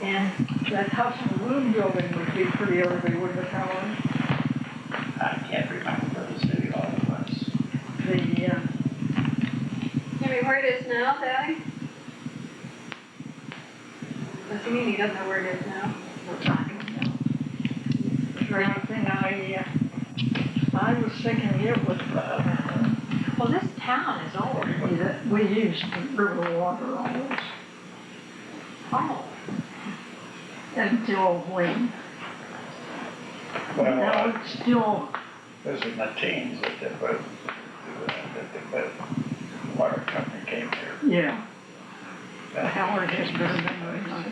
And that house and balloon building would be pretty early, wouldn't it, Helen? I can't remember where the city hall was. Maybe where it is now, Daddy? Does he mean he doesn't know where it is now? Is there anything I was thinking it was, Well, this town is old. we used river water always. Oh. Until when? Well, Now it's still, this is in the teens that the water company came here. yeah. Howard has better memory than I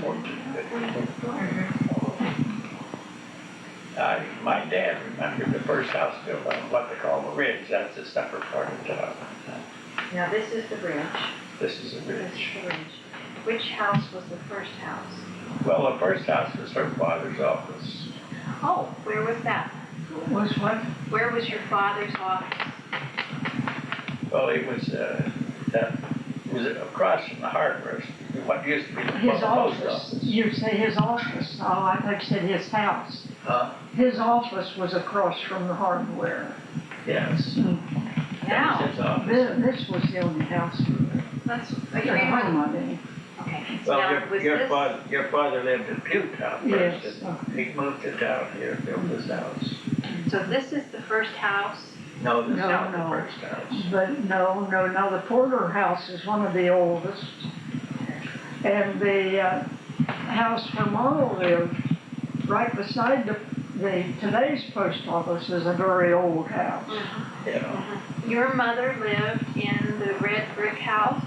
do. My dad remembered the first house built on what they call the ridge. That's a separate part of town. Now, this is the bridge. This is a This ridge. is the bridge. Which house was the first house? Well, the first house was her father's office. Oh, where was that? Was what? Where was your father's office? Well, it was across from the hardware, what used to be the His post office. You say his office. Oh, I thought you said his house. Huh? His office was across from the hardware. Yes. Now. That was his office. This was the only house. That's, I mean. okay. Well, Now, was your this? father lived in Pewtown Yes. first, and he moved to town here, built this house. So this is the first house? No, this is No, not no. the first house. But no, the Porter house is one of the oldest. And the house where Marl lived, right beside today's post office, is a very old house. Yeah. Your mother lived in the red brick house?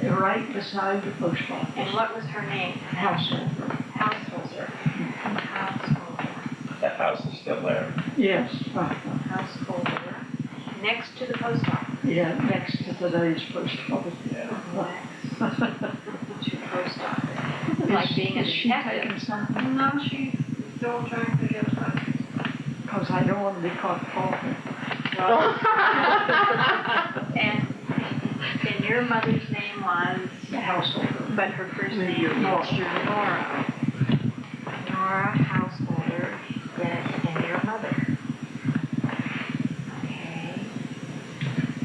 Right beside the post office. And what was her name? Householder. Householder. Householder. That house is still there. Yes. Householder. Next to the post office. Yeah, next to today's post office. Yeah. Next to post office. It's like being a Is she detective. taking something? No, she's still trying to get us. Because I don't want to be caught talking. And your mother's name was? The householder. But her first name was Nora. Nora Householder, and your mother. Okay.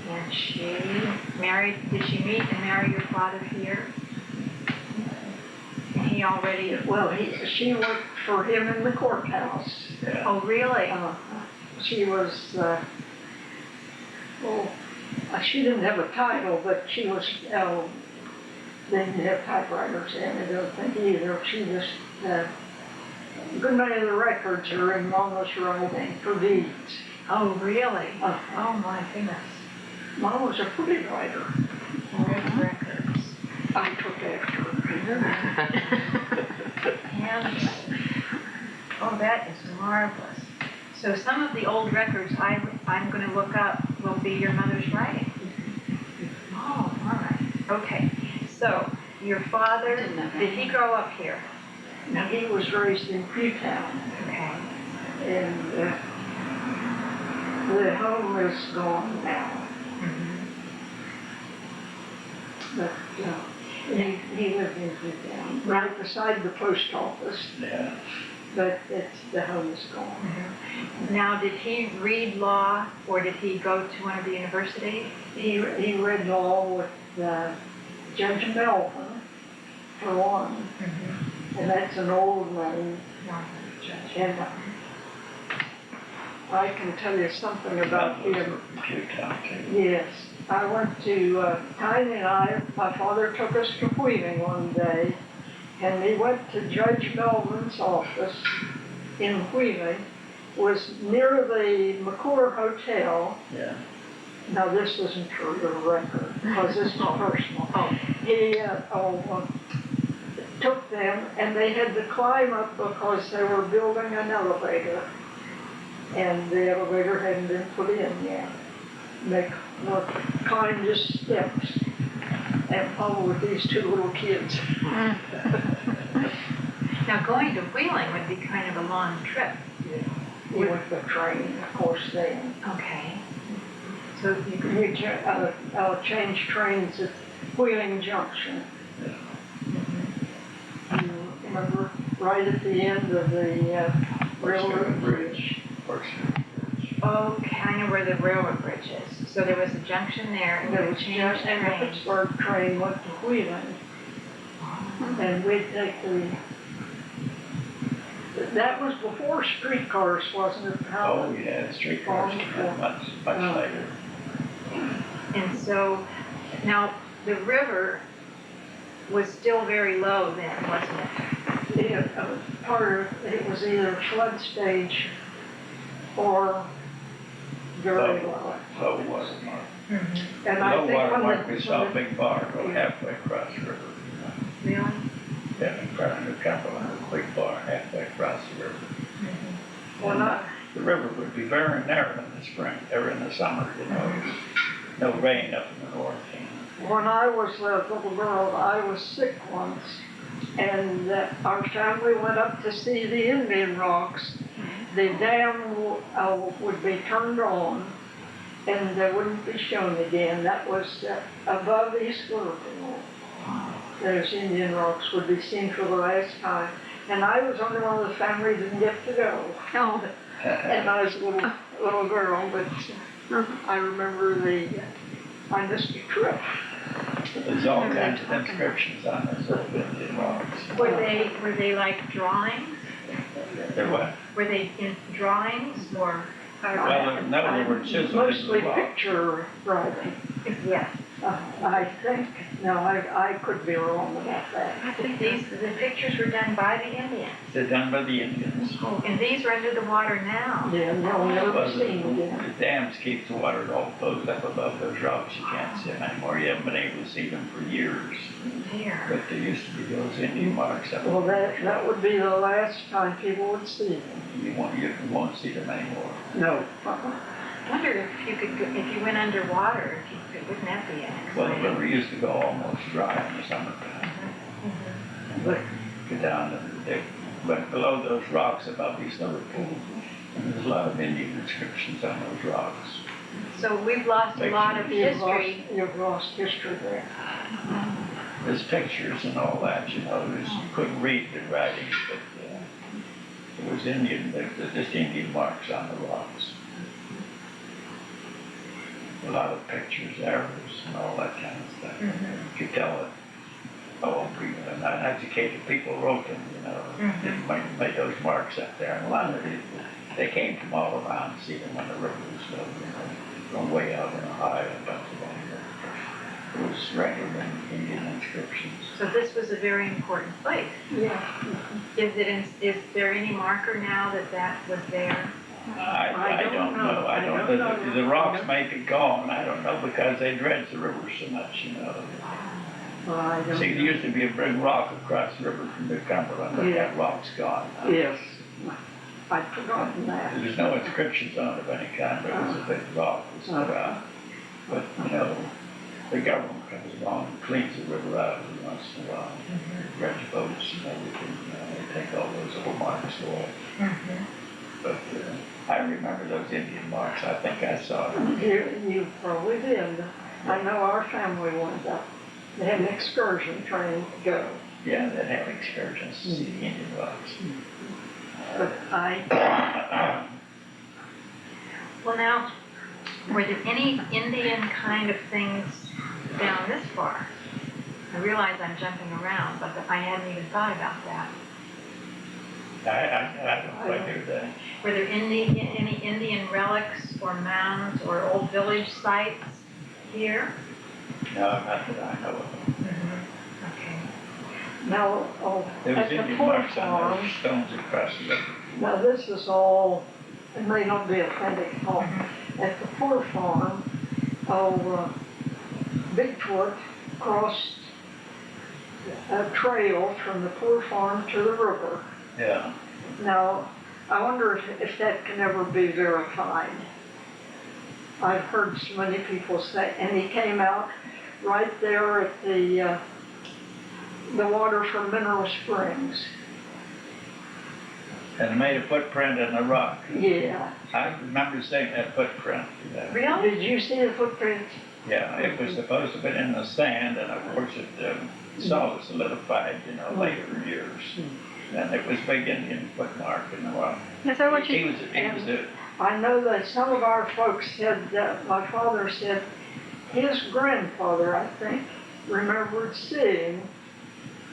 And she did she meet and marry your father here? And he already, Well, she worked for him in the courthouse. Yeah. oh really? She was, she didn't have a title, but she was, they didn't have typewriters in, I don't think either. She just, good many of the records are in Mama's writing for deeds. Oh really? Oh my goodness. Mama was a pretty writer. Records. I took after her. And, oh, that is marvelous. So some of the old records I'm going to look up will be your mother's writing. Oh, all right. Okay. So your father, did he grow up here? Now, he was raised in Rivertown. Okay. And the home is gone now. But he lived in Rivertown, right beside the post office. Yeah. But the home is gone. Now, did he read law or did he go to one of the universities? He read law with Judge Melvin, for one. And that's an old name. And I can tell you something about him. Pewtown, too. Yes, I went to, Tiny and my father took us to Wheeling one day, and we went to Judge Melvin's office in Wheeling, was near the McClure Hotel. Yeah. Now, this isn't for your record, because this is personal. He took them, and they had to climb up because they were building an elevator, and the elevator hadn't been put in yet. They climbed just steps and all with these two little kids. Now, going to Wheeling would be kind of a long trip. With the train, of course, then. Okay. So you could, change trains at Wheeling Junction. You remember, right at the end of the railroad bridge. okay, I know where the railroad bridge is. So there was a junction there and There there was was just, and the trains. Pittsburgh train went to Wheeling. And we'd take that was before streetcars, wasn't it? Oh, yeah, streetcars came much later. And so now the river was still very low then, wasn't it? It was either flood stage or very low. Low water mark. And I Low think water when mark, the- we saw a big bar go halfway across the river. Really? Yeah, in front of Cumberland, a big bar halfway across the river. Well, not, The river would be very narrow in the spring, or in the summer, you know, no rain up in the north. when I was a little girl, I was sick once, and our family went up to see the Indian rocks. The dam would be turned on, and they wouldn't be shown again. That was above East Rivertown. Those Indian rocks would be seen for the last time. And I was only one of the family that didn't get to go. Oh. And I was a little girl, but I remember I missed a trip. There's all kinds of inscriptions on those old Indian rocks. Were they like drawings? They're what? Were they in drawings or? Well, no, they were chiseled Mostly into the rock. picture writing. Yeah. I think, no, I could be wrong about that. I think the pictures were done by the Indians. They're done by the Indians. And these are under the water now. Yeah, no, never Well, seen again. the dams keep the water all closed up above those rocks. You can't see them anymore. You haven't been able to see them for years. Here. But there used to be those Indian marks up. Well, that would be the last time people would see them. You won't see them anymore. No. I wonder if you could, if you went underwater, wouldn't that be Well, the exciting? river used to go almost dry in the summertime. But Go down and they went below those rocks above these little pools. And there's a lot of Indian inscriptions on those rocks. So we've lost a lot of history. you've lost history there. There's pictures and all that, you know. You couldn't read the writings, but it was Indian. There's just Indian marks on the rocks. A lot of pictures, arrows, and all that kind of stuff. You could tell that, uneducated people wrote them, you know. They made those marks up there. And a lot of it, they came from all around to see them when the river was low, you know, from way out in Ohio and Pennsylvania. It was rendered in Indian inscriptions. So this was a very important place. Yeah. Is there any marker now that was there? I don't know. I don't know. The rocks may be gone. I don't know because they dredged the river so much, you know. Well, I don't See, there used to be a big rock across the river from the Cumberland, but that rock's gone now. Yes. I'd forgotten that. There's no inscriptions on it of any kind, but it was a big rock. It was around. But, you know, the government comes along and cleans the river out every once in a while. Dredge boats and everything, you know, they take all those old marks away. But I remember those Indian marks. I think I saw them. You probably did. I know our family went up. They had an excursion train to go. Yeah, that had excursions to see the Indian rocks. But Well now, were there any Indian kind of things down this far? I realize I'm jumping around, but I hadn't even thought about that. I don't quite hear that. Were there any Indian relics or mounds or old village sites here? No, not that I know of. Okay. now, There at was the Indian poor marks on farm, those stones across the river. now this is all, it may not be authentic, at the poor farm, Bigfoot crossed a trail from the poor farm to the river. Yeah. Now, I wonder if that can ever be verified. I've heard so many people say, and he came out right there at the water from Mineral Springs. and made a footprint in the rock. Yeah. I remember seeing that footprint. Really? Did you see the footprints? Yeah, it was supposed to have been in the sand, and of course it solidified, later years. And it was big Indian footmark in the rock. Is that what He you? was a I know that some of our folks said, my father said, his grandfather, I think, remembered seeing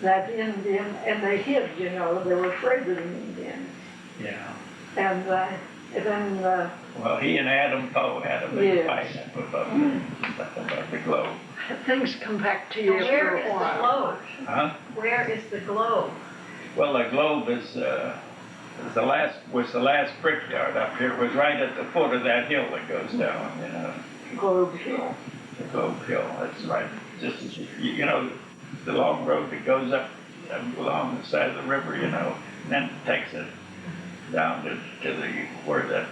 that Indian, and they hid, they were afraid of the Indians. Yeah. And then, Well, he and Adam Poe had a big Yes. fight above the globe. things come back to you Where after is a the while. globe? Huh? Where is the globe? Well, the globe was the last brickyard up here. It was right at the foot of that hill that goes down, Globe Hill. the Globe Hill. That's right. Just as the long road that goes up along the side of the river, and then takes it down to where that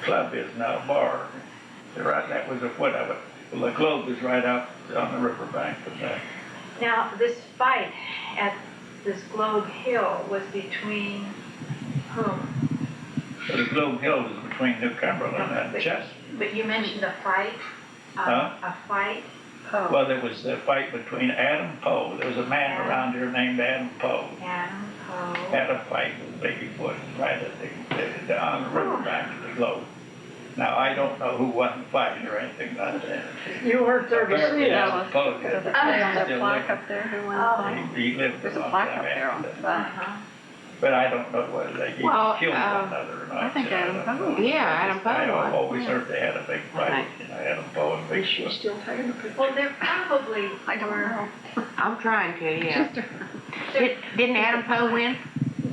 club is now, bar. Right, that was the foot of it. Well, the globe is right out on the riverbank of that. Now, this fight at this Globe Hill was between whom? So the Globe Hill is between New Cumberland and Chester. But you mentioned a fight? Huh? A fight? Well, there was a fight between Adam Poe. There was a man around here named Adam Poe. Adam Poe. Had a fight with Bigfoot right at on the riverbank of the Globe. Now, I don't know who won the fight or anything like that. You weren't there to see Apparently, it. Adam Poe There's a did. plaque on the Still plaque living. up there. Who won Oh. the fight? He lived There's a a long plaque time up there on after the that. side. Uh-huh. But I don't know whether they killed Well, one another or not. I think Adam Poe. Yeah, Adam Poe I won. always heard they had a big fight, Right. Adam Poe and Is she Bigfoot. still taking a picture? Well, there probably I don't were. know. I'm trying to, yeah. There- Didn't Adam Poe win?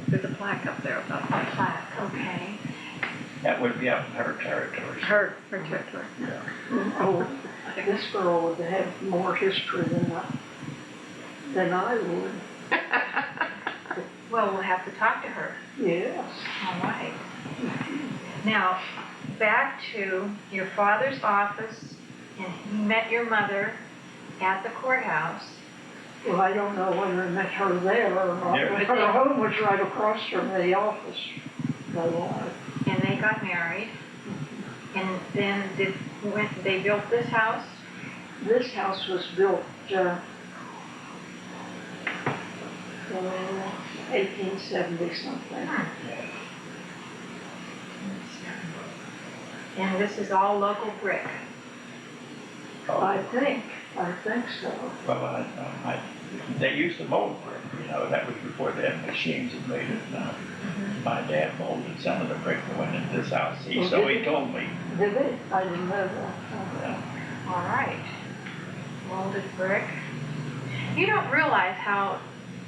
There's a plaque up there about that. Plaque, okay. That would be up in her territory. Her territory. Oh, this girl would have more history than I would. Well, we'll have to talk to her. Yes. All right. Now, back to your father's office, and he met your mother at the courthouse. Well, I don't know whether I met her there or not, Yeah. but her home was right across from the office. And they got married. And then when they built this house? This house was built, 1870 something. And this is all local brick. I think so. Well, they used to mold brick, that was before they had machines that made it. My dad molded some of the brick that went into this house, so he told me. Did they? I didn't know that. Yeah. All right. Molded brick. You don't realize how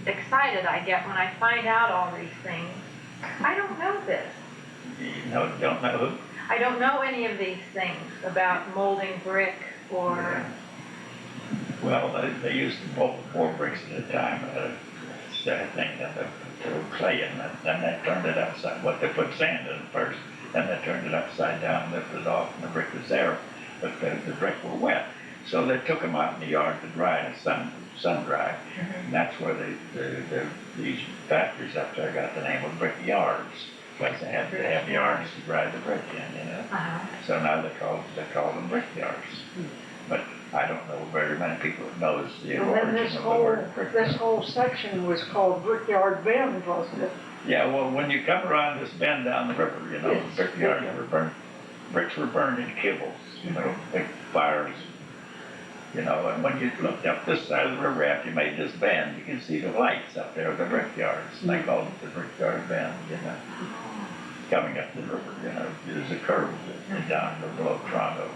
excited I get when I find out all these things. I don't know this. Don't know who. I don't know any of these things about molding brick or, Well, they used to mold 4 bricks at a time, I think, to clay in it, then they turned it upside, they put sand in it first, then they turned it upside down, lifted it off, and the brick was there, but the brick were wet. So they took them out in the yard to dry, sun dry, and that's where these factories up there got the name of brick yards, because they had to have yards to dry the brick in, So now they call them brick yards. But I don't know very many people that knows the And then origin of the word this brickyard. whole section was called Brickyard Bend, wasn't it? Yeah, well, when you come around this bend down the river, Yes. brickyards were burned, bricks were burned in kibbles, big fires. And when you looked up this side of the river after you made this bend, you can see the lights up there, the brickyards. And they called it the Brickyard Bend, Coming up the river, there's a curve down below Toronto.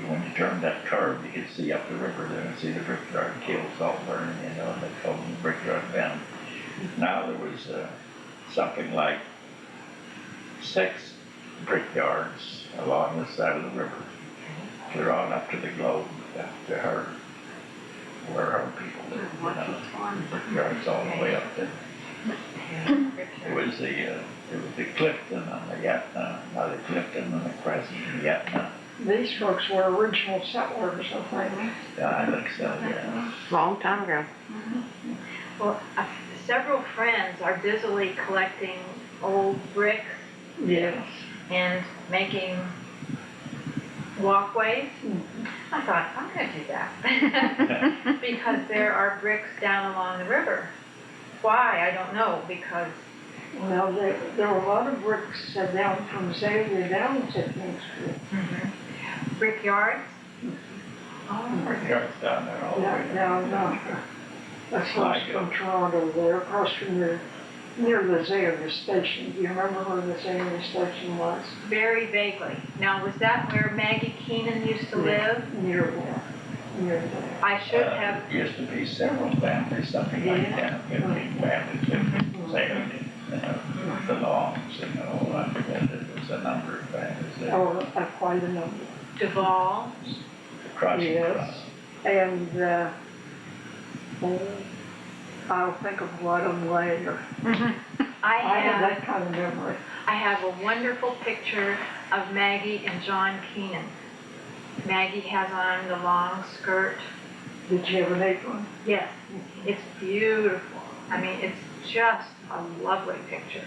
When you turn that curve, you can see up the river there and see the brickyard kills all burning, and they called them the Brickyard Bend. Now there was something like 6 brickyards along the side of the river, clear on up to the Globe, to her, where her people lived, brickyards all the way up there. It was the Clifton and the Yatna, the Clifton and the Crescent and the Yatna. These folks were original settlers, I think. Yeah, I think so, yeah. Long time ago. well, several friends are busily collecting old bricks Yes. and making walkways. I thought, I'm gonna do that. Because there are bricks down along the river. Why, I don't know, because, Well, there were a lot of bricks down from Zalia down to Main Street. brickyards. Yards down there all the way. No. Across from Toronto there, across from near the Zalia station. Do you remember where the Zalia station was? Very vaguely. Now, was that where Maggie Keenan used to live? Near there. I should have, It used to be several families, something like 10 or 15 families that sailed in, the Longs and all, I forget, there was a number of families there. Oh, quite a number. Duval. Crossing Yes. And, I'll think of a lot of them later. I have that kind of memory. I have a wonderful picture of Maggie and John Keenan. Maggie has on the long skirt. Did you ever make one? Yes, it's beautiful. I mean, it's just a lovely picture.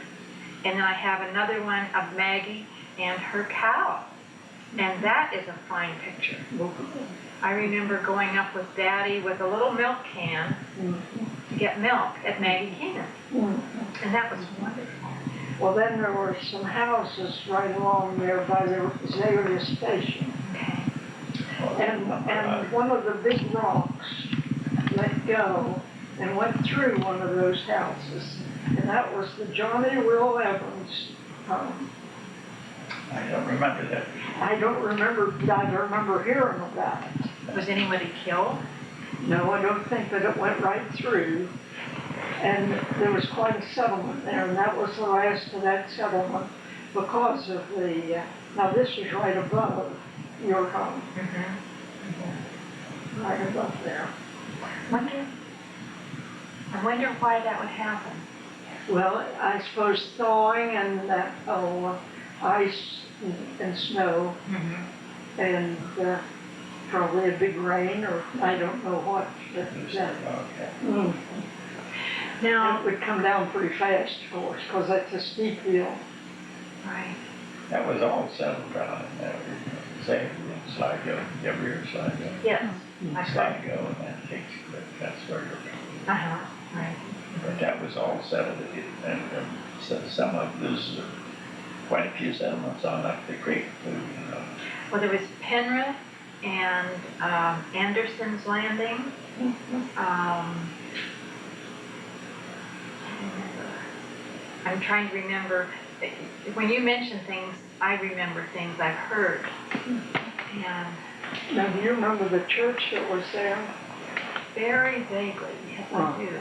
And then I have another one of Maggie and her cow. And that is a fine picture. I remember going up with Daddy with a little milk can to get milk at Maggie Keenan. And that was wonderful. Well, then there were some houses right along there by the Zalia station. Okay. And one of the big rocks let go and went through one of those houses. And that was the Johnny Will Evans home. I don't remember that. I don't remember hearing about it. Was anybody killed? No, I don't think that it went right through. And there was quite a settlement there, and that was the last of that settlement because of the, now this is right above your home, right above there. I wonder why that would happen. Well, I suppose thawing and ice and snow and probably a big rain or I don't know what. Okay. Now, It would come down pretty fast, of course, because that's a steep hill. right. That was all settled down in there, say, Sligo, you ever hear of Sligo? Yes. I heard. Sligo, and then takes, that's where you're from. Right. But that was all settled, and so some of there's quite a few settlements on up the creek too, Well, there was Penrith and Anderson's Landing. I'm trying to remember. When you mention things, I remember things I've heard. And Now, do you remember the church that was there? very vaguely, yes, I do.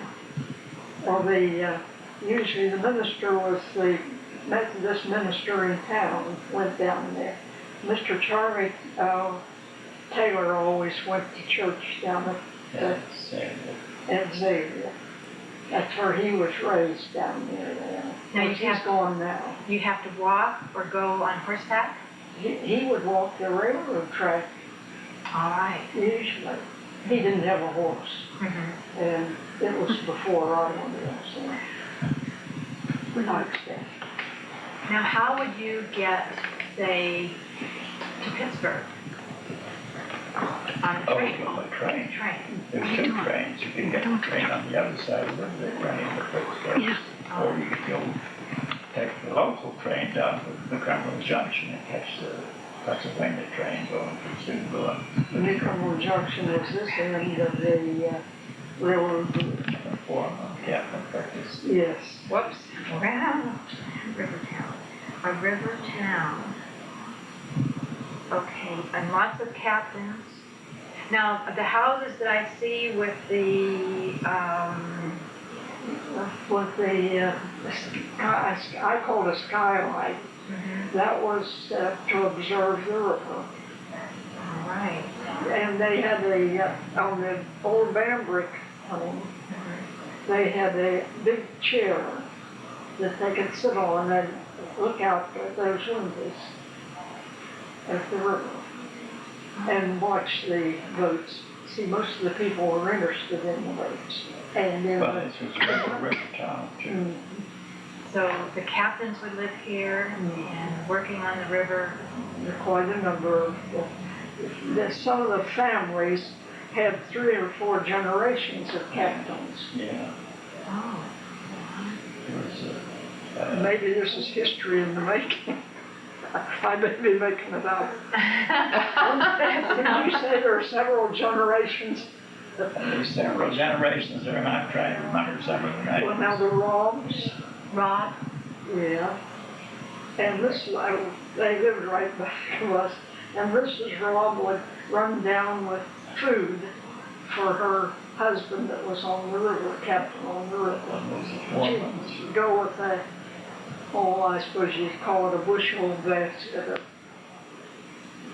Well, usually the minister was the Methodist minister in town, went down there. Mr. Charlie Taylor always went to church down at Zalia. That's where he was raised down there. Now He's gone now. You have to walk or go on horseback? He would walk the railroad track All right. usually. He didn't have a horse, and it was before automobiles, so I expect. Now, how would you get, say, to Pittsburgh? On a train? Oh, a train. Train. There's two trains. You can get the train on the other side of the river, the train that goes there. Or you could go take the local train down to the Cumberland Junction and catch the Pennsylvania train going from Stillwell. New Cumberland Junction was this end of the railroad bridge. Captain Practice. Yes. Whoops. Wow. Rivertown. A Rivertown. Okay, and lots of captains. Now, the houses that I see with the, I call it a skylight. That was to observe the river. all right. And they had on the old Bambrick home, they had a big chair that they could sit on and look out at those windows at the river and watch the boats See, most of the people were interested in the boats. And then, Well, this was Rivertown too. Mm, So the captains would live here and working on the river. there were quite a number of, some of the families had 3 or 4 generations of captains. Yeah, Oh. it was, Maybe this is history in the making. I may be making it up. Did you say there are several generations? there's several generations there, and I'm trying to remember some of the names. Well, now the Robs, Rob? yeah. And this, they lived right back to us. And Mrs. Rob would run down with food for her husband that was on the river, captain on the river. She'd go with a, I suppose you'd call it a bushel basket of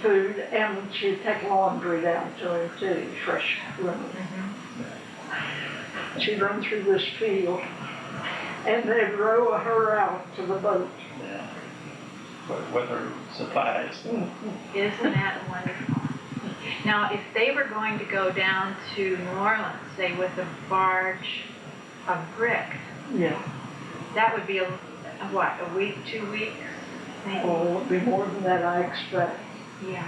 food, and she'd take laundry down to him too, fresh linen. She'd run through this field, and they'd row her out to the boat. Yeah. With her supplies. Isn't that wonderful? Now, if they were going to go down to New Orleans, say with a barge of brick, Yeah. that would be a week, 2 weeks? Maybe? Oh, it'd be more than that, I expect. Yeah.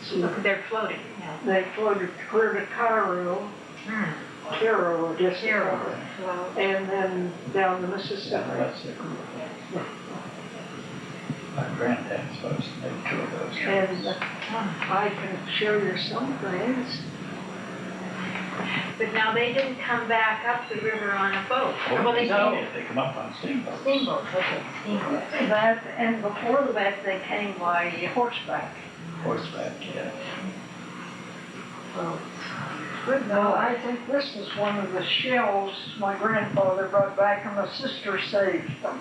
So They're floating, yeah. they floated clear to Cairo, Cairo, I guess. it Zero was, float. And then down the Mississippi. My granddad's supposed to make 2 of those And trips. I can show you some things. But now they didn't come back up the river on a boat. Well, they No, did. they come up on steamboats. Steamboats, okay, steamboats. That, and before that, they came by horseback. Horseback, yeah. But no, I think this is one of the shells my grandfather brought back, and my sister saved them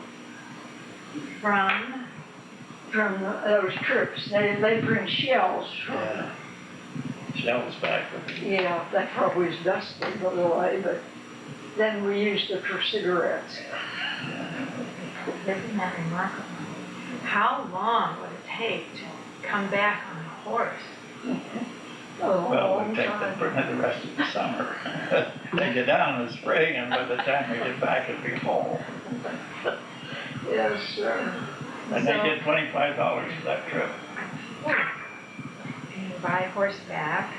From, from those trips. They bring shells from, Yeah. Shells back with the yeah, that probably is dusty, by the way, but then we used it for cigarettes. isn't that remarkable? How long would it take to come back on a horse? Well, long we take them for the rest of the summer. They get down in the spring, and by the time we get back, it'll be fall. Yes, sir. And they get $25 for that trip. And by horseback.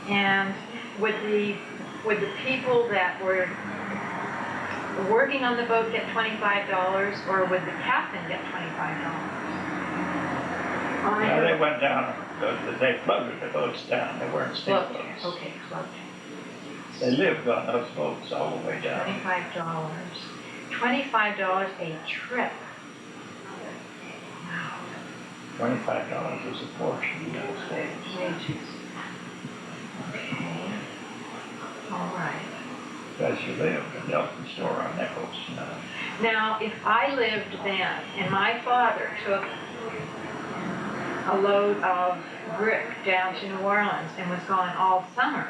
And would the people that were working on the boat get $25, or would the captain get $25? Now, they went down, they floated the boats down, they weren't Float. steamboats. Okay, float. They lived on those boats all the way down. $25. $25 a trip. Wow. $25 was a fortune in those days. Wages. Okay. All right. Because you lived in Delton store on nickels, you know. Now, if I lived then, and my father took a load of brick down to New Orleans and was gone all summer,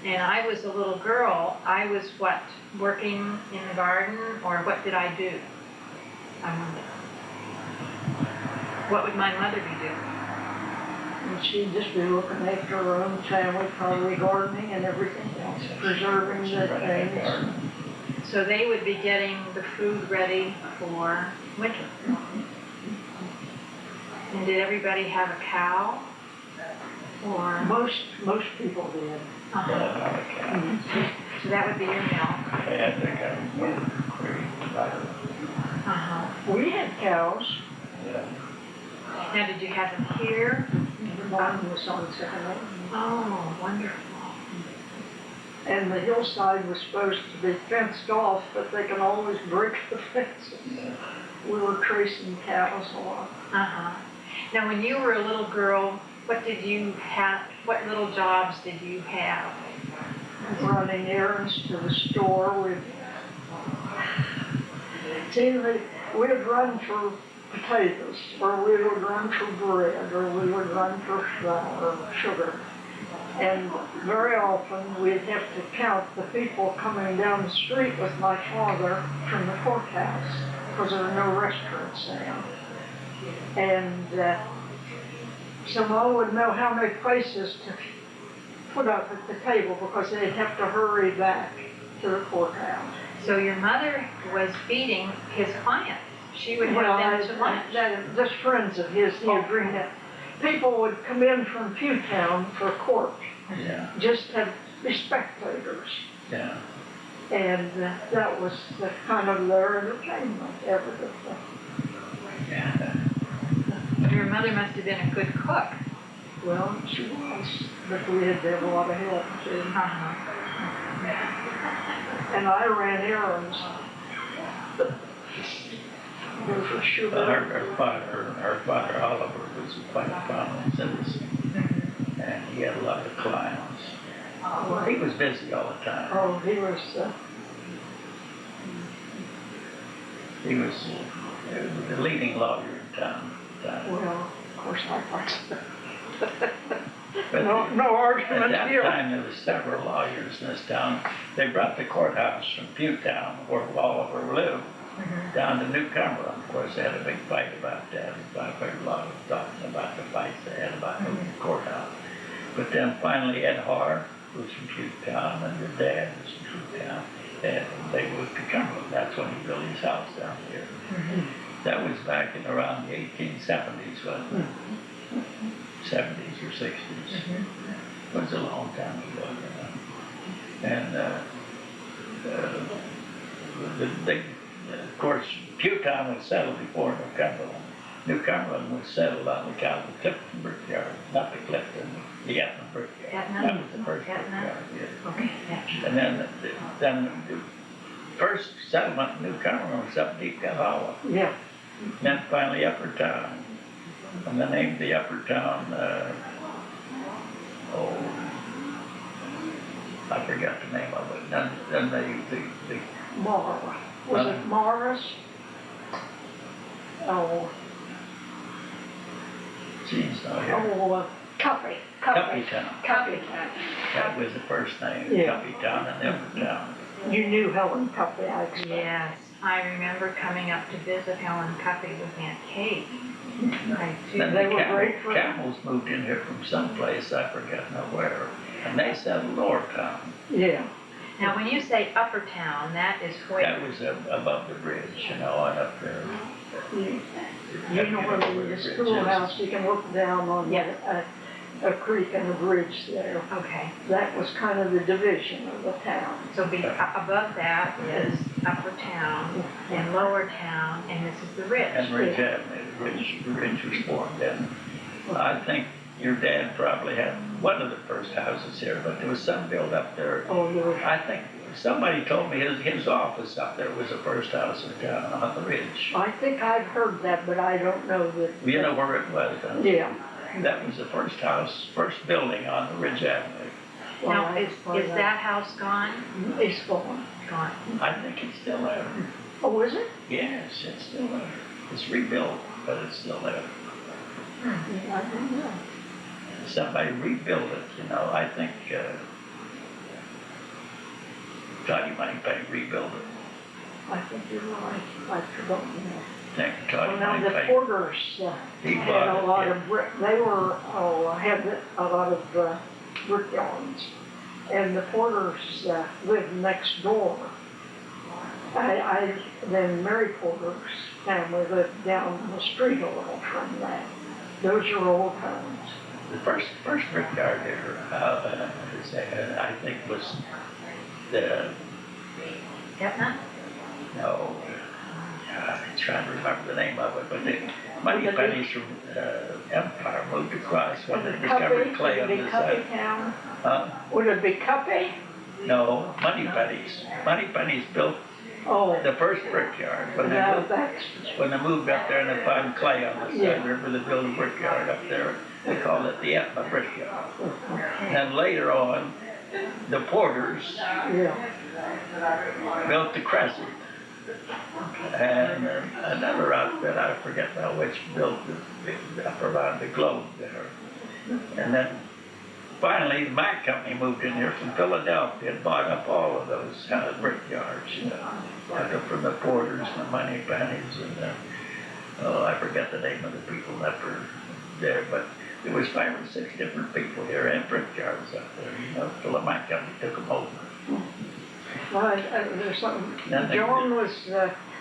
and I was a little girl, I was what, working in the garden, or what did I do? I wonder. What would my mother be doing? And she'd just be looking after her own family, probably gardening and everything else, preserving the things. So they would be getting the food ready for winter. And did everybody have a cow? Or? Most people did. Uh-huh. So that would be your milk. They had to come with cream, butter. Uh-huh. We had cows. Yeah. Now, did you have them here? Mine was on Second. Oh, wonderful. And the hillside was supposed to be fenced off, but they can always break the fences. We were tracing cows a lot. Uh-huh. Now, when you were a little girl, what little jobs did you have? Running errands to the store. We'd run for potatoes, or we would run for bread, or we would run for flour or sugar. And very often we'd have to count the people coming down the street with my father from the courthouse, because there were no restaurants there. And so Mom would know how many places to put up at the table because they'd have to hurry back to the courthouse. So your mother was feeding his clients. She would Well, have them to lunch. just friends of his, he agreed that people would come in from Pewtown for court, Yeah, just to be spectators. yeah. And that was the kind of their entertainment, evidently. Yeah. Your mother must have been a good cook. Well, she was, but we had to have a lot of help too. Uh-huh. And I ran errands. Go for Well, sugar. her father Oliver was quite a prominent citizen, and he had a lot of clients. He was busy all the time. Oh, he was, He was the leading lawyer in town. well, of course I thought. But No at argument that here. time, there was several lawyers in this town. They brought the courthouse from Pewtown, where Oliver lived, down to New Cumberland. Of course, they had a big fight about that. I heard a lot of talking about the fights they had about the courthouse. But then finally, Ed Har was from Pewtown, and your dad was from Pewtown, and they moved to Cumberland. That's when he built his house down here. That was back in around the 1870s, wasn't it? 70s or 60s. It was a long time ago, you know. And of course, Pewtown was settled before New Cumberland. New Cumberland was settled on account of the Clifton Brickyard, not the Clifton, the Etna Brickyard. Etna? That was the first Etna? brickyard, yeah. Okay, yeah. And then the first settlement in New Cumberland was up Deep Cut Hollow. Yeah, Then finally Upper Town. And they named the Upper Town, I forgot the name of it. Then the Mara. Was it Morris? Oh, geez, no, here. Cuppy. Cuppy Town. Cuppy. That was the first name, Yeah. Cuppy Town and Upper Town. You knew Helen Cuppy, I expect. Yes, I remember coming up to visit Helen Cuppy with Aunt Kate. I do. Then They the were great friends. Camels moved in here from someplace, I forget nowhere, and they settled Lower Town. Yeah. Now, when you say Upper Town, that is That where? was above the bridge, you know, and up there. You know where the schoolhouse, you can look down on Yes. a creek and a bridge there. Okay, That was kind of the division of the town. so above that is Upper Town and Lower Town, and this is the Ridge. And Ridge Avenue, the ridge was formed then. I think your dad probably had one of the first houses here, but there was some built up there. Oh, there was, I think somebody told me his office up there was the first house in town on the ridge. I think I've heard that, but I don't know that. You know where it was, huh? Yeah. That was the first house, first building on the Ridge Avenue. Now, is that house gone? It's gone. Gone. I think it's still there. Oh, is it? Yes, it's still there. It's rebuilt, but it's still there. I don't know. Somebody rebuilt it, you know. I think Toddy Moneypenny rebuilt it. I think you're right. I've forgotten that. I think Toddy Well, now the Moneypenny. Porters He had bought a it, lot yeah. of brick, they were, had a lot of brick yards. And the Porters lived next door. Then Mary Porter's family lived down the street a little from that. Those are old homes. The first brickyard there, I think was the, Etna? no, I'm trying to remember the name of it, but the Moneypennies from Empire moved across when they discovered clay on Would it be the Cuppy side. Town? Huh? Would it be Cuppy? No, Moneypennies. Moneypennies built Oh, the first brickyard when no, they moved up there and they found clay on the side. Yeah. Remember they built a brickyard up there? They called it the Etna brickyard. And then later on, the Porters yeah. built the Crescent. And another outfit, I forget now which, built the up around the globe there. And then finally, the Mac Company moved in here from Philadelphia and bought up all of those brickyards, you know, from the Porters and the Moneypennies and I forget the name of the people that were there, but There was 5 or 6 different people here and brickyards up there, you know, till the mine company took them over. Well, there's something, Then they- John was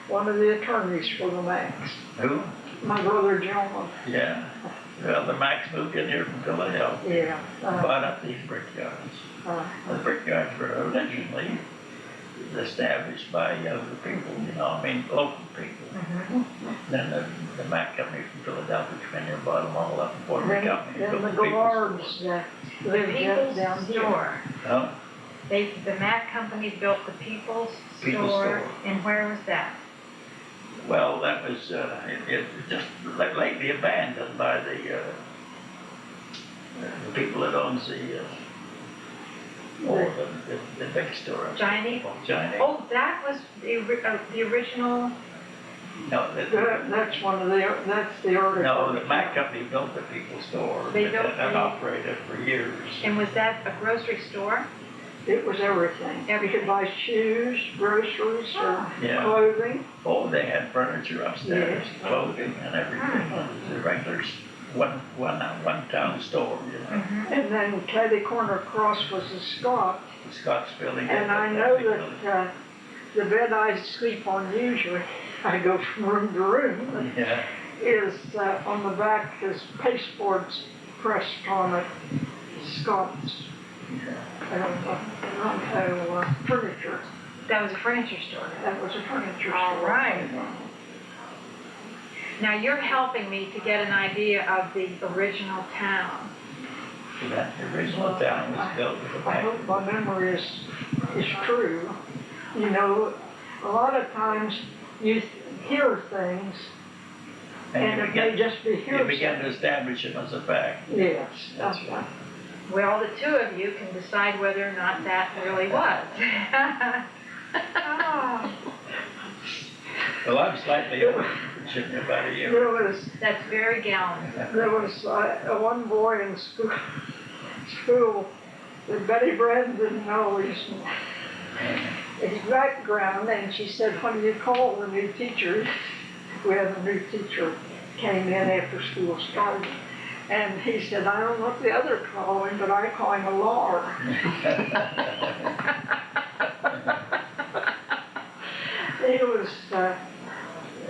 one of the attorneys for the Max. Who? My brother John, Yeah. Well, the Max moved in here from Philadelphia, yeah. bought up these brickyards. The brickyards were originally established by the people, you know, I mean, local people. Then the Mac company from Philadelphia came in here and bought them all up and formed a Then company. the built the people's Gallards store. lived People's down here. Store. Huh? The Mac company built the People's People's Store, Store. and where was that? Well, that was, it just lately abandoned by the people that owns the big store. Johnny? Johnny. Oh, that was the original, No, That's one of the, that's the article. no, the Mac company built the people's store. They built and the- operated for years. and was that a grocery store? It was everything. You could buy shoes, groceries, or Yeah. clothing. Oh, they had furniture upstairs, Yes. clothing and everything. It was a regular one town store, you know. And then Caddy Corner Cross was a Scott. The Scott's building. And I know that the bed I sleep on usually, I go from room to room, Yeah, is on the back is pasteboards pressed on it, Scott's. Furniture. That was a furniture store. That was a furniture store. All right. Now, you're helping me to get an idea of the original town. that original town was built with a I back. hope my memory is true. You know, a lot of times you hear things and you it may begin, just be you begin hearsay. to establish them as a fact. Yes, That's that's right. right. Well, the two of you can decide whether or not that really was. Oh, Well, I'm slightly older than Virginia, about a year. that's very gallant. There was one boy in school that Betty Brand didn't know his background, and she said, when you call the new teacher, we had a new teacher came in after school started, and he said, I don't know what the other call him, but I call him a lord. He was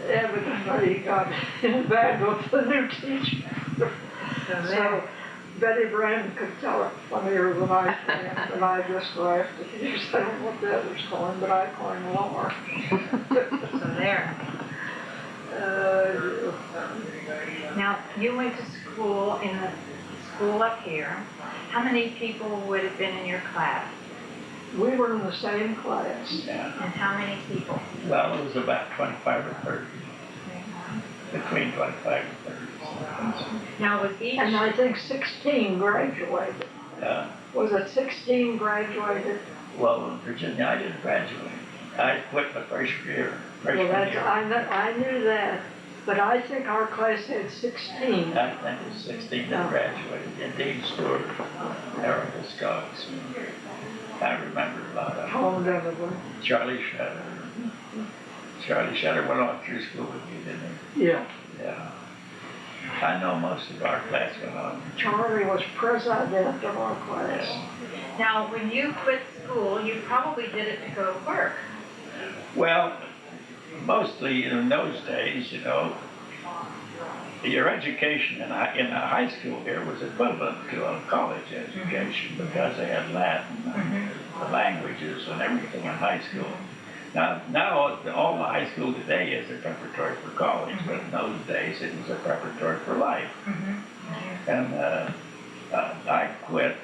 evidently got in bad with the new teacher. So Betty Brand could tell it funnier than I can, but I just laughed at you. I don't know what the others call him, but I call him Lamar. So there. Now, you went to school in the school up here. How many people would have been in your class? We were in the same class. Yeah. And how many people? Well, it was about 25 or 30, between 25 and 30. Now, was each, And I think 16 graduated. Was it 16 graduated? Well, in Virginia, I didn't graduate. I quit my freshman year. Well, I knew that, but I think our class had 16. I think it was 16 that graduated. And Dean Stewart, Erica Scott. I remember a lot of them. Tom Donovan. Charlie Shutter. Charlie Shutter went on through school with me, didn't Yeah. he? Yeah. I know most of our class went on. Charlie was president of our class. now, when you quit school, you probably did it to go to work. Well, mostly in those days, you know, your education in a high school here was equivalent to a college education because they had Latin, the languages and everything in high school. Now all the high school today is a preparatory for college, but in those days it was a preparatory for life. And I quit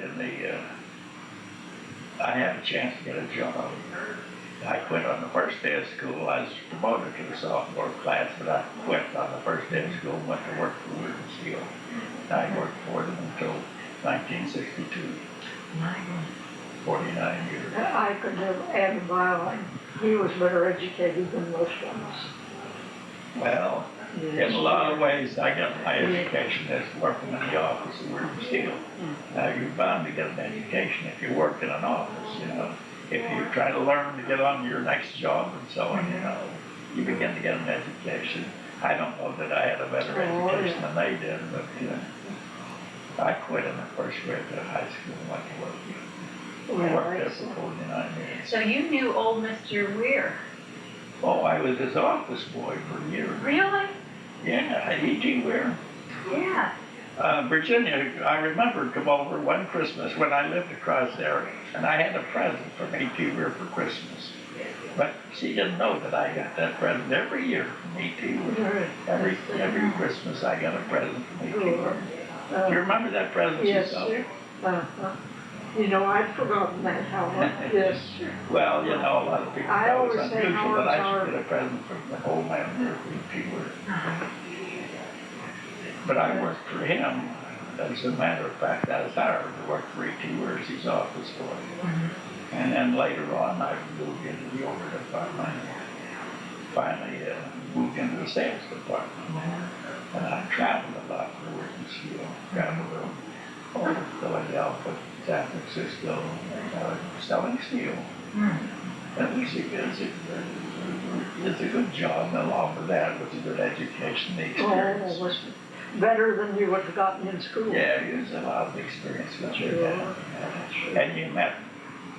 I had a chance to get a job. I quit on the first day of school. I was promoted to the sophomore class, but I quit on the first day of school and went to work for Wood and Steel. I worked for them until 1962, 49 years. I could have added violin. He was better educated than most of us. Well, in a lot of ways, I got my education as working in the office of Wood and Steel. Now, you're bound to get an education if you work in an office, you know. If you try to learn to get on your next job and so on, you know, you begin to get an education. I don't know that I had a better education than they did, but I quit in the first grade of high school and went to work. Well, Worked there that's- for 49 years. So you knew old Mr. Weir? Oh, I was his office boy for a year. Really? Yeah, E.T. Weir. Yeah. Virginia, I remember come over one Christmas when I lived across there, and I had a present from E.T. Weir for Christmas. But she didn't know that I got that present every year from E.T. Weir. Every Christmas I got a present from E.T. Weir. Do you remember that present Yes, she saw? sir. You know, I'd forgotten that, Howard. Yes, sir. Well, you know, a lot of people I thought it was always say unusual that I Howard's should get a present from the old man there from E.T. Weir. But I worked for him. As a matter of fact, I was hired to work for E.T. Weir as his office boy. And then later on, I moved into the over department. Finally, moved into the sales department. And I traveled a lot for working steel. Traveled over Philadelphia, San Francisco, selling steel. That was it's a good job, and along with that was a good education and Oh, experience. it was better than you would have gotten in school. Yeah, it was a lot of experience with you. Sure. And you met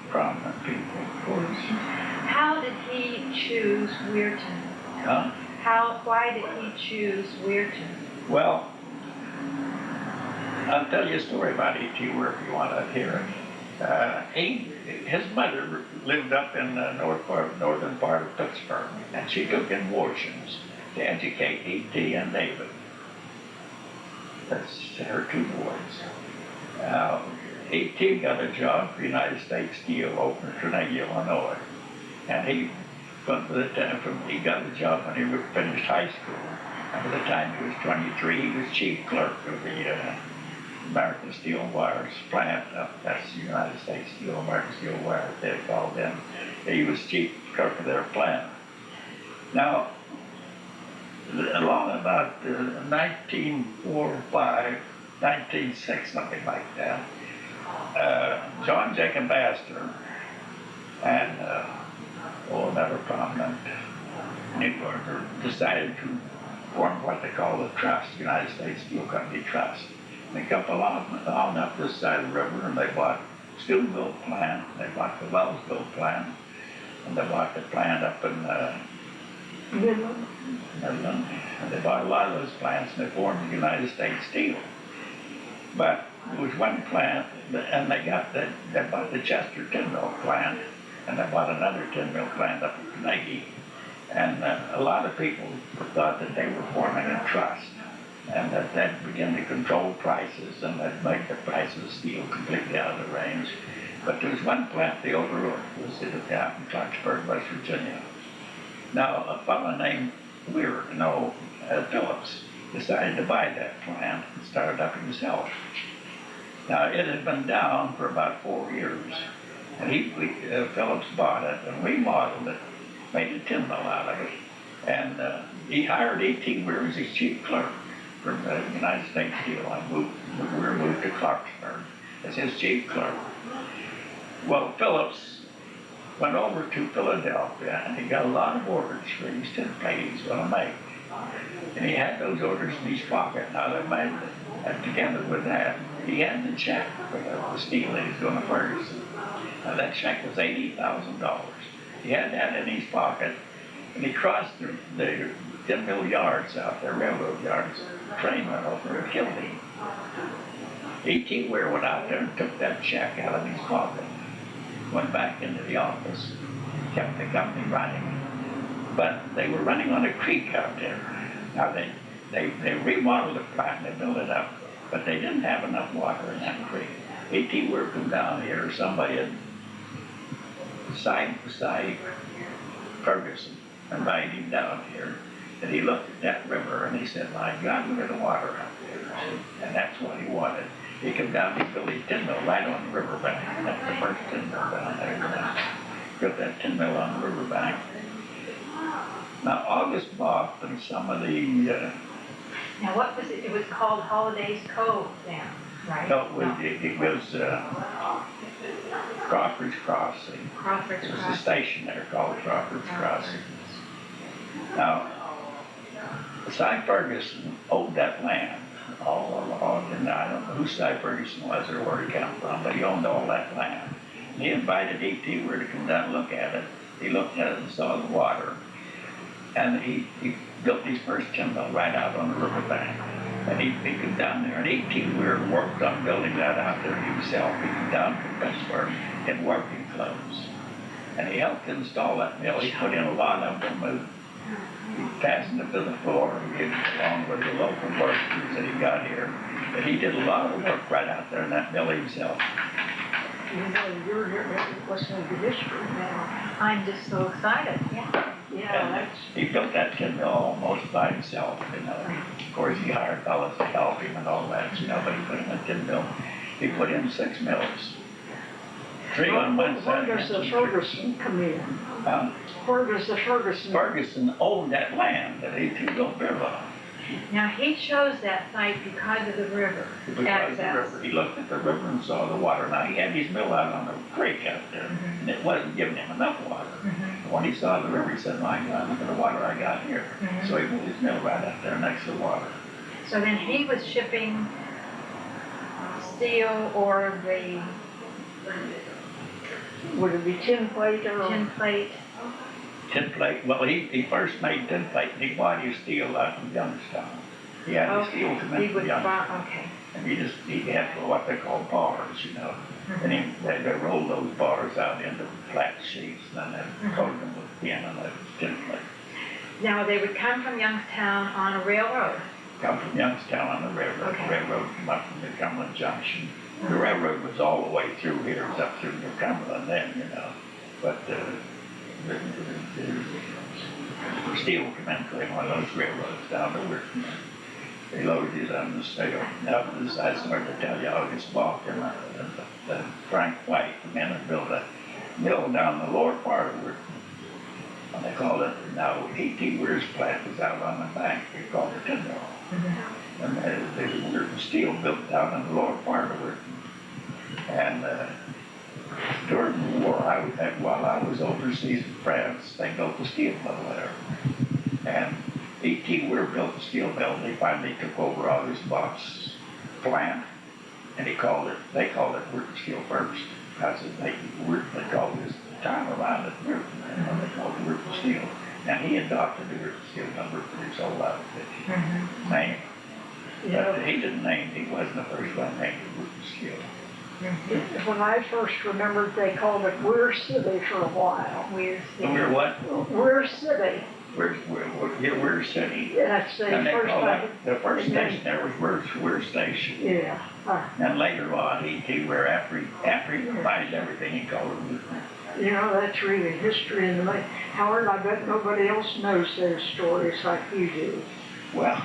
prominent people, of course. How did he choose Weirton? Huh? Why did he choose Weirton? Well, I'll tell you a story about E.T. Weir if you want to hear it. His mother lived up in the northern part of Pittsburgh, and she took in washings to educate E.T. and David. That's her two boys. E.T. got a job for United States Steel over in Carnegie, Illinois, and he got a job when he finished high school. And by the time he was 23, he was chief clerk of the American Steel Wires plant. That's the United States Steel, American Steel Wires, they called them. He was chief clerk of their plant. Now, along about 1904, 5, 1906, something like that, John Jacob Astor and another prominent New Yorker decided to form what they call the Trust, United States Steel Company Trust. They come along up this side of the river, and they bought Stillwell plant, they bought the Wellsville plant, and they bought the plant up in Midland. Midland, and they bought a lot of those plants, and they formed the United States Steel. But there was one plant, and they bought the Chester tin mill plant, and they bought another tin mill plant up in Carnegie. And a lot of people thought that they were forming a trust, and that began to control prices, and that make the price of steel completely out of the range. But there was one plant they overlooked, was in Clarksburg, West Virginia. Now, a fellow named Phillips, decided to buy that plant and started up himself. Now, it had been down for about 4 years, and Phillips bought it and remodeled it, made a tin mill out of it, and he hired E.T. Weir as his chief clerk from the United States Steel. Weir moved to Clarksburg as his chief clerk. Well, Phillips went over to Philadelphia, and he got a lot of orders for these tin plates he was going to make. And he had those orders in his pocket. Now, and together with that, he had the check for the steel that he was going to furnish. Now, that check was $80,000. He had that in his pocket, and he crossed the tin mill yards out there, railroad yards. The train went over and killed him. E.T. Weir went out there and took that check out of his pocket, went back into the office, kept the company running. But they were running on a creek out there. Now, they remodeled the plant, they built it up, but they didn't have enough water in that creek. E.T. Weir come down here, somebody had signed Ferguson, invited him down here, and he looked at that river and he said, "My God, look at the water out there." And that's what he wanted. He come down and built his tin mill right on the riverbank. That's the first tin mill down there. Built that tin mill on the riverbank. Now, August Boff and some of the... Now, what was it? It was called Holiday's Cove then, right? No, it was Crawford's Crossing. Crawford's There was a Crossing. station there called Crawford's Crossing. Now, Cy Ferguson owned that land And I don't know who Cy Ferguson was or where he came from, but he owned all that land. And he invited E.T. Weir to come down and look at it. He looked at it and saw the water. And he built his first tin mill right out on the riverbank. And he come down there, and E.T. Weir worked on building that out there himself. He came down from Pittsburgh in working clothes. And he helped install that mill. He put in a lot of them. He fastened it to the floor and gave it along with the local workers that he got here. But he did a lot of work right out there in that mill himself. You know, you're here listening to history now. I'm just so excited, yeah. Yeah, And that's, he built that tin mill almost by himself, you know. Of course, he hired fellows to help him and all that, you know, but he put in a tin mill. He put in 6 mills. 3 on one side. where does the Ferguson come in? Where does the Ferguson? Ferguson owned that land that E.T. built Rivertown. Now, he chose that site because of the river Because of the access. river. He looked at the river and saw the water. Now, he had his mill out on the creek out there, and it wasn't giving him enough water. When he saw the river, he said, my God, look at the water I got here. So he put his mill right out there next to the water. So then he was shipping steel or the Would it be tin plate or? tin plate. Tin plate, well, he first made tin plate, and he bought his steel out from Youngstown. He had his steel come in He from would Youngstown. buy, okay. And he had what they call bars, you know. And they rolled those bars out into flat sheets, and then they coated them with tin and a tin plate. Now, they would come from Youngstown on a railroad. Come from Youngstown on the railroad. Okay. The railroad came up from the Cumberland Junction. The railroad was all the way through here, it was up through New Cumberland then, you know. But the steel came on those railroads down to where they loaded it on the steel. Now, as I started to tell you, August Balk and Frank White came in and built a mill down the lower part of it. And they called it, now E.T. Weir's plant was out on the bank, they called it tin mill. And they were steel built down in the lower part of it. And during the war, while I was overseas in France, they built a steel mill there. And E.T. Weir built the steel mill, and they finally took over August Balk's plant. And they called it Weir Steel First. Because they called this town around it Weir, and they called it Weir Steel. And he adopted the Weir Steel number for his whole outfit. Name. But he didn't name, he wasn't the first one named Weir Steel. When I first remembered, they called it Weir City for a while. Weir Weir what? Weir City. Weir City. That's the And they first called time. it, the first station there was Weir Station. Yeah. And later on, E.T. Weir, after he revised everything, he called it Weir. You know, that's really history in the making. Howard, I bet nobody else knows those stories like you do. Well,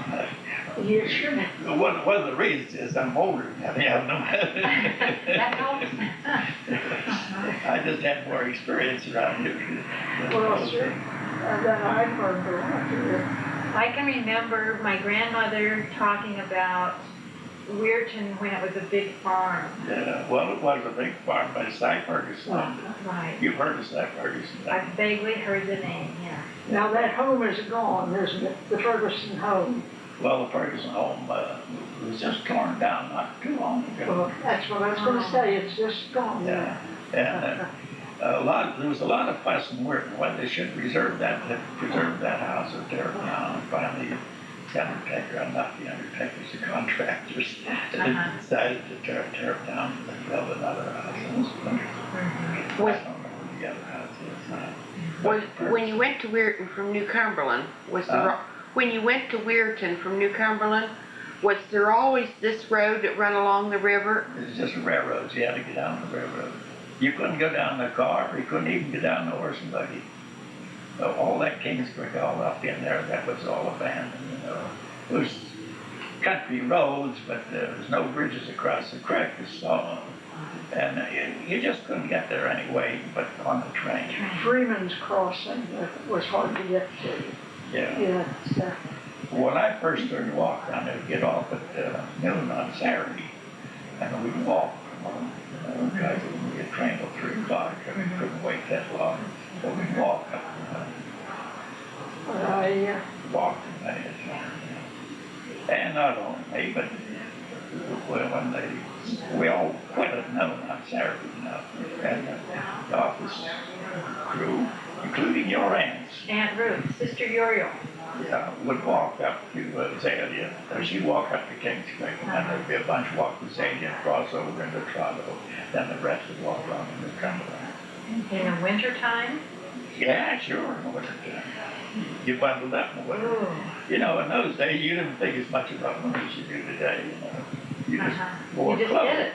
You should. one of the reasons is I'm older than any of them. That helps. I just had more experience around it. Well, sir, that I've learned a lot here. I can remember my grandmother talking about Weirton when it was a big farm. Yeah, well, it was a big farm by Cy Ferguson. Right. You've heard of Cy Ferguson? I vaguely heard the name, yeah. Now that home is gone, isn't it? The Ferguson home. Well, the Ferguson home was just torn down not too long ago. Well, that's what I was going to say. It's just gone. Yeah, and there was a lot of fuss and work why they should preserve that house or tear it down. And finally, the undertaker, not the undertakers, the contractors, decided to tear it down and build another house. And it was I don't know where the other house is now. When you went to Weirton from New Cumberland, when you went to Weirton from New Cumberland, was there always this road that ran along the river? It was just railroads. You had to get down the railroad. You couldn't go down the car. You couldn't even get down the horse and buggy. So all that Kings Creek all up in there, that was all abandoned, you know. It was country roads, but there was no bridges across the creek, and you just couldn't get there anyway, but on the train. Freeman's Crossing was hard to get to. Yeah. Yeah. It's, When I first started to walk down there, we'd get off at noon on Saturday, and we'd walk from home, you know, because we get trained till 3 o'clock, and we couldn't wait that long, so we'd walk up I walked in that. And not only me, but well, when we all quit at noon on Saturday, and the office crew, including your aunts, Aunt Ruth, Sister Uriel. would walk up to Zalia, or she'd walk up to Kings Creek, and then there'd be a bunch walk to Zalia and cross over into Toronto, then the rest would walk around into Cumberland. In the wintertime? Yeah, sure, in the wintertime. You bundled up in the winter. Ooh. You know, in those days, you didn't think as much about money as you do today, You just wore You just clothes. did it.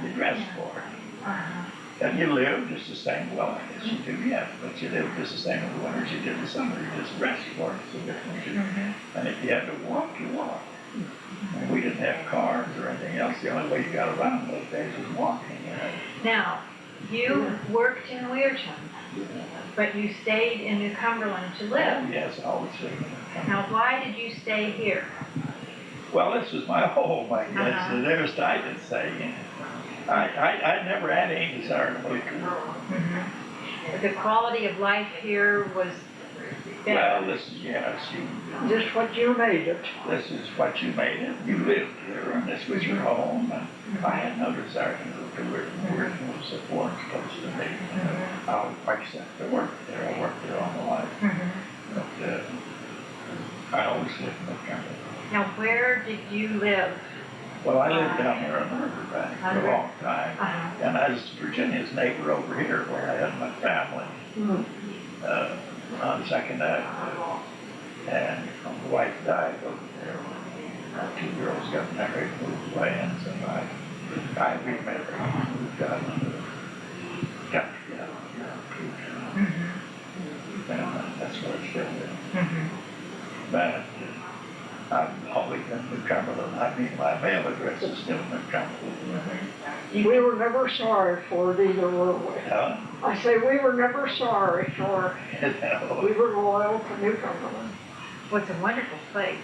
You dressed for it. Uh-huh. And you lived just the same, well, I guess you do, yeah, but you lived just the same in the winter as you did in the summer. You just dressed for it, so different. And if you had to walk, you walked. And we didn't have cars or anything else. The only way you got around those days was walking, Now, you worked in Weirton, but you stayed in New Cumberland to live. Yes, I always lived in the country. Now, why did you stay here? Well, this was my home, I guess. The nearest I could say. I never had any desire to move to work. The quality of life here was better. Well, this is, Just what you made it. this is what you made it. You lived here, and this was your home. And I had no desire to move to work. Work was a foreign place to me. I like I said, I worked there. I worked there all my life. But I always lived in the country. Now, where did you live? Well, I lived down here on the riverbank for a long time. And I was Virginia's neighbor over here where I had my family on Second Avenue. And my wife died over there. Our 2 girls got married, moved away, and so I remarried and moved out into the country out here. And that's where I still live. But I've always been in New Cumberland. I mean, my mail address is still in New Cumberland. We were never sorry for it either, were we? Huh? I say we were never sorry for it. No. We were loyal to New Cumberland. Well, it's a wonderful place.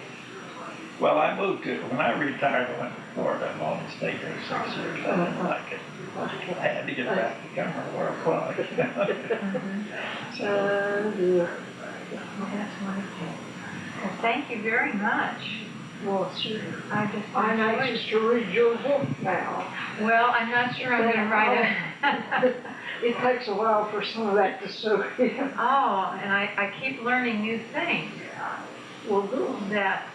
Well, I moved to, when I retired, I went to Florida. I've only stayed there 6 years. I didn't like it. I had to get back to Cumberland where I was. So, Dear. Well, that's wonderful. Well, thank you very much. Well, sure. I just I'm enjoyed. anxious to read your book now. Well, I'm not sure I'm going to write it. It takes a while for some of that to soak in. Oh, and I keep learning new things. Well, good. That,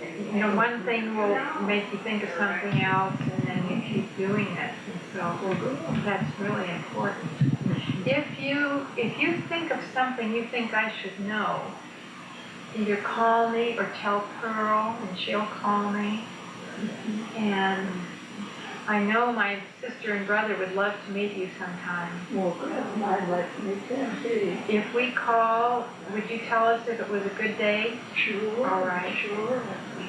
you know, one thing will make you think of something else, and then you keep doing it. And so that's really important. If you think of something you think I should know, either call me or tell Pearl, and she'll call me. And I know my sister and brother would love to meet you sometime. Well, good. I'd like to meet them too. If we call, would you tell us if it was a good day? Sure. All right. Sure.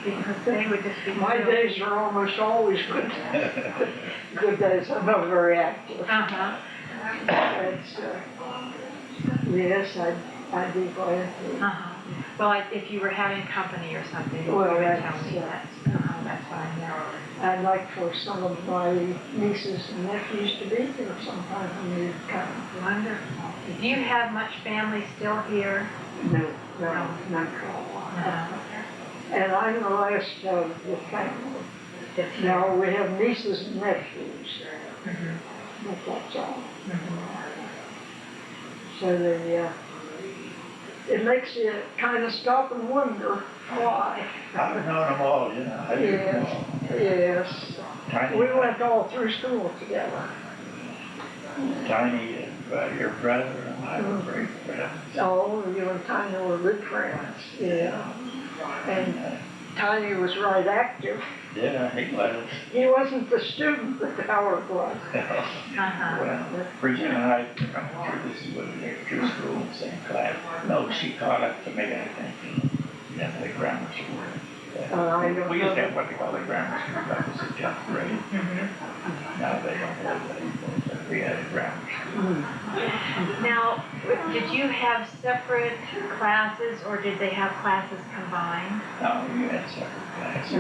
Because they would just be My thrilled. days are almost always good. Good days. I'm not very active. Uh-huh. It's, yes, I'd be glad to. Uh-huh. Well, if you were having company or something, you Well, would that's, tell me that. That's fine. I'd like for some of my nieces and nephews to be here sometime when you come. Wonderful. Do you have much family still here? No, not at all. And I'm the last of the family. Now, we have nieces and nephews, but that's all. So it makes you kind of stop and wonder why. I've known them all, I knew them all. Yes. Tiny, We went all through school together. Tiny and your brother and I were great friends. Oh, you and Tiny were good friends, yeah. And Tiny was right active. Yeah, he was. He wasn't the student that Howard was. Well, Virginia and I went through this through school in the same class. No, she caught up to me, I think, in the grammar school. I don't We used to know. have what they call a grammar school, that was in 10th grade. Now they don't have that anymore, but we had a grammar school. Now, did you have separate classes, or did they have classes combined? No, you had separate classes.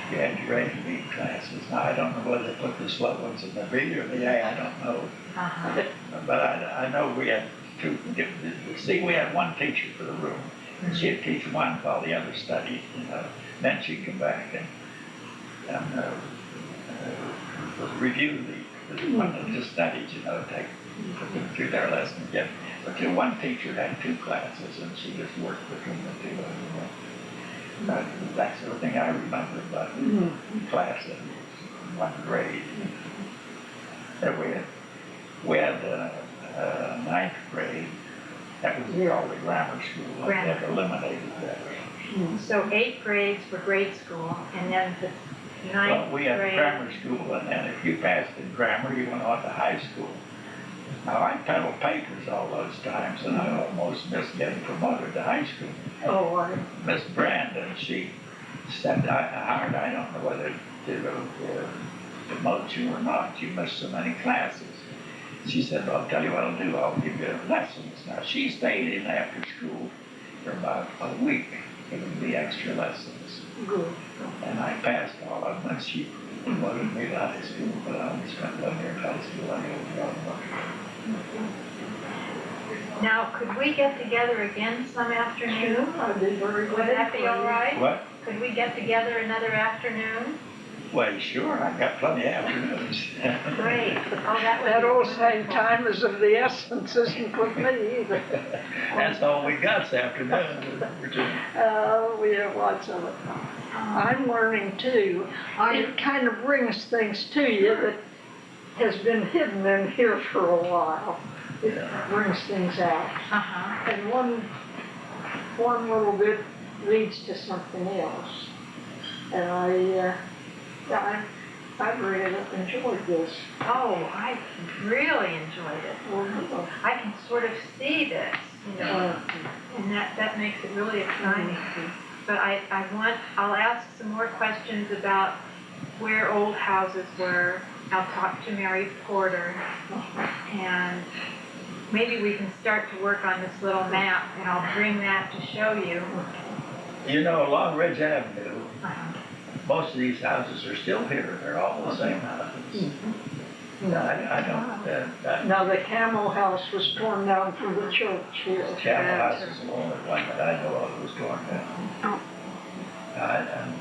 You had your A and B classes. Now, I don't know whether they put the slow ones in the B or the A, I don't know. But I know we had two, see, we had one teacher for the room. And she'd teach one while the other studied, Then she'd come back and review the one of the studies, you know, put them through their lesson again. But the one teacher had 2 classes, and she just worked between the 2 of them. That's the thing I remember about the class in 1 grade. And we had 9th grade. That was called the grammar school. They had eliminated that. So 8 grades for grade school, and then the 9th Well, we had grade. grammar school, and then if you passed in grammar, you went on to high school. Now, I peddled papers all those times, and I almost missed getting promoted to high school. Oh, Miss Brandon, she said, Howard, I don't know whether to promote you or not. You missed so many classes. She said, well, I'll tell you what I'll do. I'll give you lessons. Now, she stayed in after school for about a week, giving me extra lessons. good. And I passed all of them, and she promoted me to high school, but I only spent 1 year in high school. I knew Now, could we get together again some afternoon? I did very Would well. that be all right? What? Could we get together another afternoon? Well, sure, I got plenty of afternoons. Great. Oh, that would That be old saying, wonderful. time is of the essence, isn't with me either. That's all we got this afternoon. We have lots of it. I'm learning too. It kind of brings things to you that has been hidden in here for a while. It brings things out. Uh-huh. And one little bit leads to something else. And I really enjoyed this. Oh, I really enjoyed it. Well, I can sort of see this, you know, and that makes it really exciting. But I'll ask some more questions about where old houses were. I'll talk to Mary Porter, and maybe we can start to work on this little map, and I'll bring that to show you. You know, along Ridge Avenue, most of these houses are still here. They're all the same houses. I don't, now the Camel House was torn down from the church here. Chapel House is the only one that I know of that was torn down. Oh. And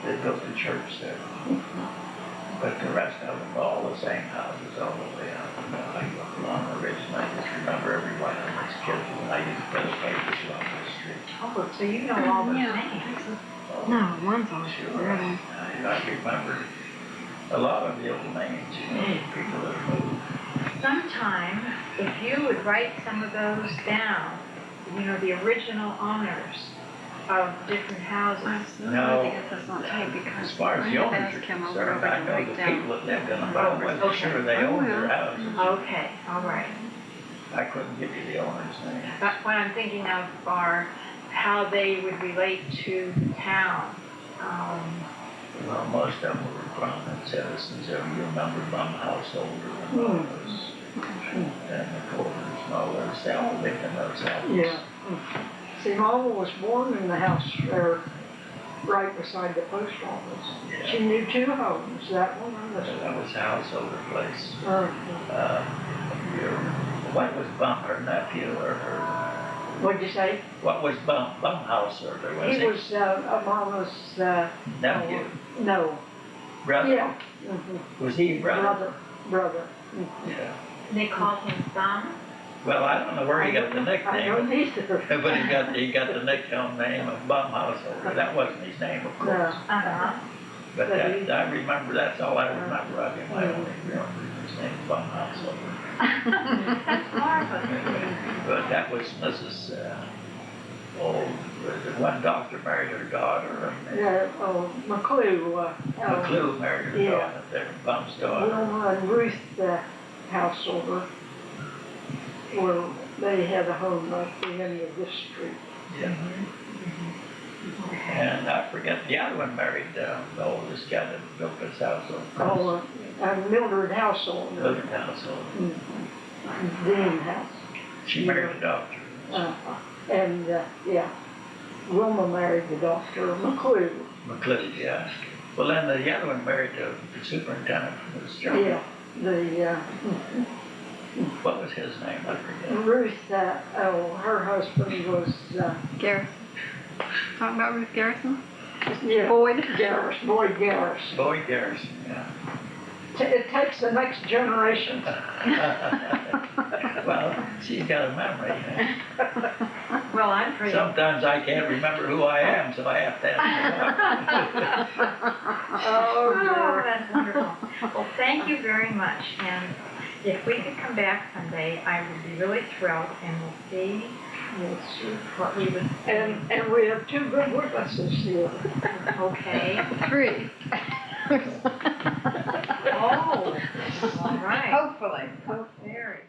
they built a church there. But the rest of them are all the same houses all the way out. I grew up along the ridge, and I just remember every one of them as kids when I used to put the papers along the street. Oh, so you know all the Yeah. names. No, one's on Sure. really. I remember a lot of the old names, you know, people that moved. Sometime, if you would write some of those down, you know, the original owners of different houses. No. I think that's not tape because As far as I the had to owners are ask him over concerned, I to know write the down. people that lived in them, but I wasn't sure they owned their houses. Okay, all right. I couldn't give you the owner's name. But what I'm thinking of are how they would relate to the town. Well, most of them were prominent citizens. You remember Bum Householder and all those, and the Porters and all those, they all lived in those houses. Yeah. See, Mama was born in the house there, right beside the post office. She knew 2 homes, that one and this That one. was Householder Place. Uh, What was Bum, her nephew or her, What'd you say? what was Bum Householder? Was He was Mama's, nephew, no, brother? yeah. Mhm. Was he brother? Brother. Yeah. They called him Thumb. Well, I don't know where he got the I don't nickname, either. but he got the nickname name of Bum Householder. That wasn't his name, of course. No. Uh-huh. But that, I remember, that's all I remember of him. I only remember his name, Bum Householder. That's marvelous. But that was Mrs. The one doctor married her daughter, and Yeah, McClue. McClue married her yeah. daughter, their Bum's daughter. Wilma and Ruth Householder, where they had a home at the end of this street. Yeah. And I forget, the other one married the oldest guy that built this house on Mildred Householder. Mildred Household. Dean House. She married a doctor. And, yeah, Wilma married the doctor, McClue. McClue, yeah. Well, then the other one married the superintendent from this job. Yeah, What was his name? I forget. Ruth, her husband was, Garrison. Talking about Ruth Garrison? Yeah, Boyd. Garris, Boyd Garris. Boy cares, yeah. It takes the next generation. Well, she's got a memory. Well, I'm pretty. Sometimes I can't remember who I am, so I have to ask her. Oh, Oh, dear. that's wonderful. Well, thank you very much, and if we could come back someday, I would be really thrilled, and we'll see what we would. And we have two good witnesses here. Okay. 3. Oh, all right. Hopefully. Very.